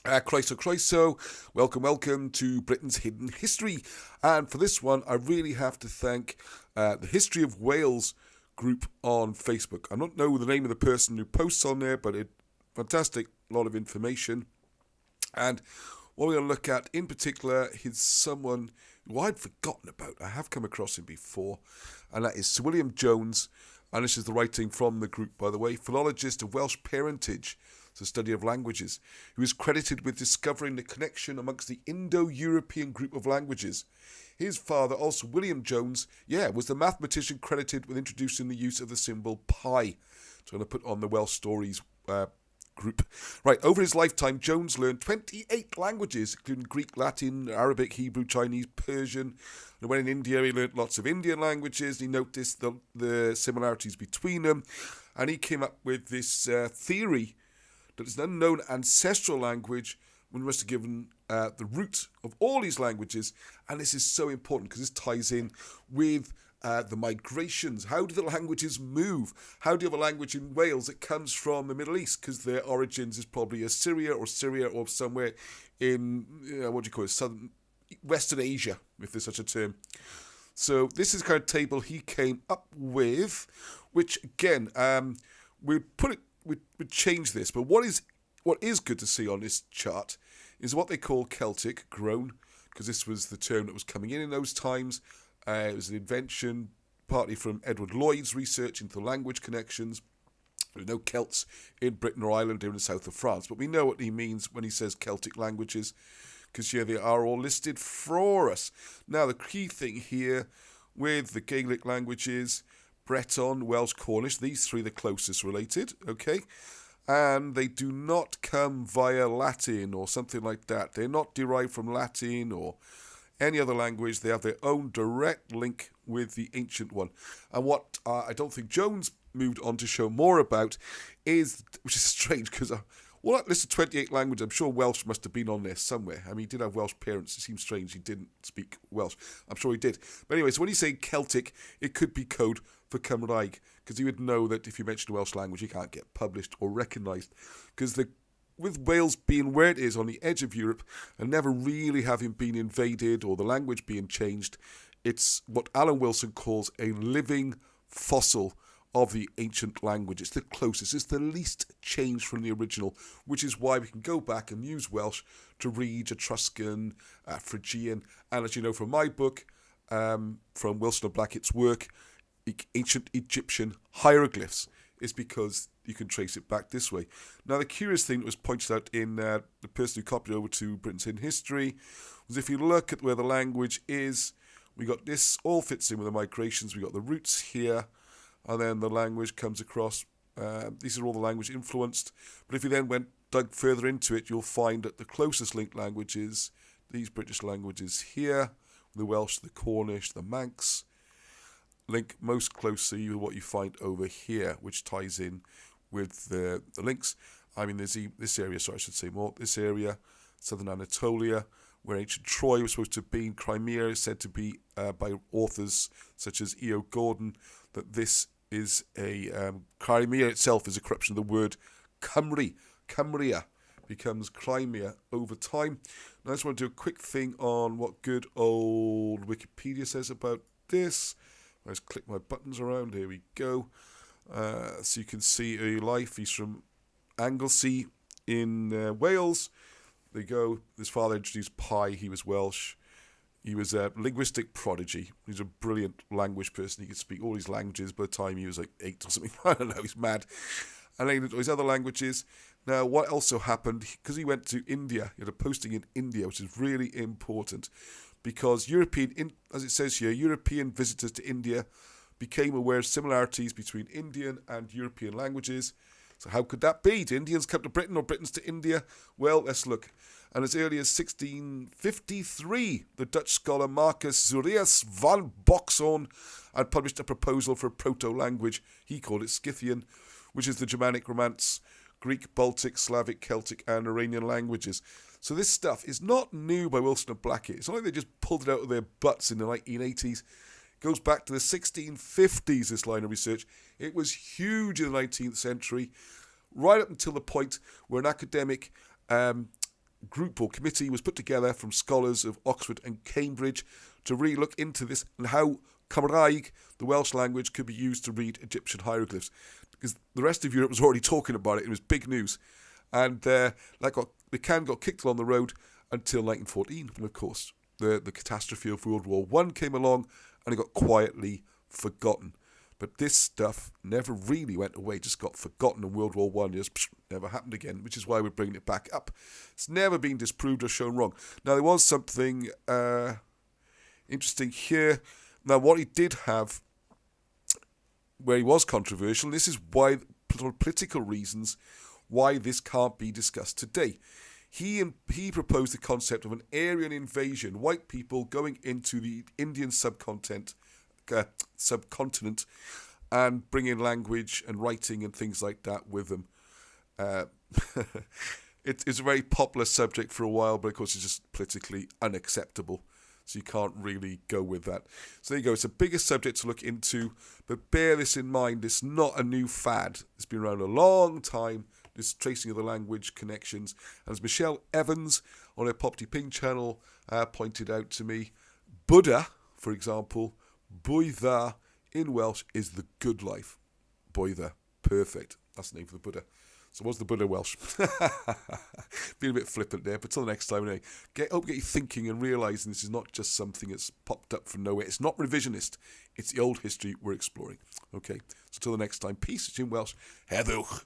Croeso, welcome to Britain's Hidden History. And for this one, I really have to thank the History of Wales group on Facebook. I don't know the name of the person who posts on there, but it's fantastic, lot of information. And what we're going to look at in particular is someone who I'd forgotten about. I have come across him before, and that is Sir William Jones. And this is the writing from the group, by the way, philologist of Welsh parentage, the study of languages, who is credited with discovering the connection amongst the Indo-European group of languages. His father, also William Jones, was the mathematician credited with introducing the use of the symbol pi. So I'm going to put on the Welsh Stories group. Right, over his lifetime, Jones learned 28 languages, including Greek, Latin, Arabic, Hebrew, Chinese, Persian. And when in India, he learned lots of Indian languages. He noticed the similarities between them. And he came up with this theory that is an unknown ancestral language when we must have given the root of all these languages. And this is so important because this ties in with the migrations. How do the languages move? How do you have a language in Wales that comes from the Middle East? Because their origins is probably Assyria or Syria or somewhere in, southern, Western Asia, if there's such a term. So this is the kind of table he came up with, which again, we'd change this, but what is good to see on this chart is what they call Celtic grown, because this was the term that was coming in those times. It was an invention partly from Edward Lloyd's research into language connections. There are no Celts in Britain or Ireland or in the south of France, but we know what he means when he says Celtic languages, because here they are all listed for us. Now, the key thing here with the Gaelic languages, Breton, Welsh, Cornish, these three are the closest related, okay? And they do not come via Latin or something like that. They're not derived from Latin or any other language. They have their own direct link with the ancient one. And what I don't think Jones moved on to show more about is, which is strange because that list of 28 languages, I'm sure Welsh must have been on there somewhere. I mean, he did have Welsh parents. It seems strange he didn't speak Welsh. I'm sure he did. But anyway, so when you say Celtic, it could be code for Cymraeg, because you would know that if you mention Welsh language, you can't get published or recognised. Because with Wales being where it is on the edge of Europe and never really having been invaded or the language being changed, it's what Alan Wilson calls a living fossil of the ancient language. It's the closest, it's the least changed from the original, which is why we can go back and use Welsh to read Etruscan, Phrygian, and as you know from my book, from Wilson and Blackett's work, ancient Egyptian hieroglyphs, is because you can trace it back this way. Now, the curious thing that was pointed out in the person who copied over to Britain's Hidden History was if you look at where the language is, we got this all fits in with the migrations. We got the roots here, and then the language comes across. These are all the language influenced. But if you then dug further into it, you'll find that the closest linked languages, these British languages here, the Welsh, the Cornish, the Manx, link most closely with what you find over here, which ties in with the links. I mean, there's this area, this area, southern Anatolia, where ancient Troy was supposed to have been. Crimea is said to be, by authors such as E.O. Gordon, that this is Crimea itself is a corruption of the word Cymru. Cymria becomes Crimea over time. Now, I just want to do a quick thing on what good old Wikipedia says about this. I just click my buttons around. Here we go. So you can see early life. He's from Anglesey in Wales. There you go. His father introduced pi. He was Welsh. He was a linguistic prodigy. He was a brilliant language person. He could speak all these languages by the time he was like 8 or something. I don't know. He's mad. And then his other languages. Now, what also happened, because he went to India, he had a posting in India, which is really important, because as it says here, European visitors to India became aware of similarities between Indian and European languages. So how could that be? Did Indians come to Britain or Britons to India? Well, let's look. And as early as 1653, the Dutch scholar Marcus Zurius van Boxhorn had published a proposal for a proto-language. He called it Scythian, which is the Germanic Romance, Greek, Baltic, Slavic, Celtic, and Iranian languages. So this stuff is not new by Wilson and Blackett. It's not like they just pulled it out of their butts in the 1980s. It goes back to the 1650s, this line of research. It was huge in the 19th century, right up until the point where an academic group or committee was put together from scholars of Oxford and Cambridge to really look into this and how Cymraeg, the Welsh language, could be used to read Egyptian hieroglyphs. Because the rest of Europe was already talking about it. It was big news. And the can got kicked along the road until 1914. And of course, the catastrophe of World War I came along and it got quietly forgotten. But this stuff never really went away, just got forgotten, and World War I just never happened again, which is why we're bringing it back up. It's never been disproved or shown wrong. Now, there was something interesting here. Now, what he did have, where he was controversial, and this is why, for political reasons, why this can't be discussed today. He proposed the concept of an Aryan invasion, white people going into the Indian subcontinent and bringing language and writing and things like that with them. It's a very popular subject for a while, but of course it's just politically unacceptable. So you can't really go with that. So there you go. It's a bigger subject to look into, but bear this in mind. It's not a new fad. It's been around a long time, this tracing of the language connections. And as Michelle Evans on her Popty Ping channel pointed out to me, Buddha, for example, Bwydda in Welsh is the good life. Bwydda. Perfect. That's the name for the Buddha. So what's the Buddha Welsh? Being a bit flippant there, but till the next time, anyway, hope you get you thinking and realising this is not just something that's popped up from nowhere. It's not revisionist. It's the old history we're exploring. Okay, so till the next time, peace. It's in Welsh. Heddwch.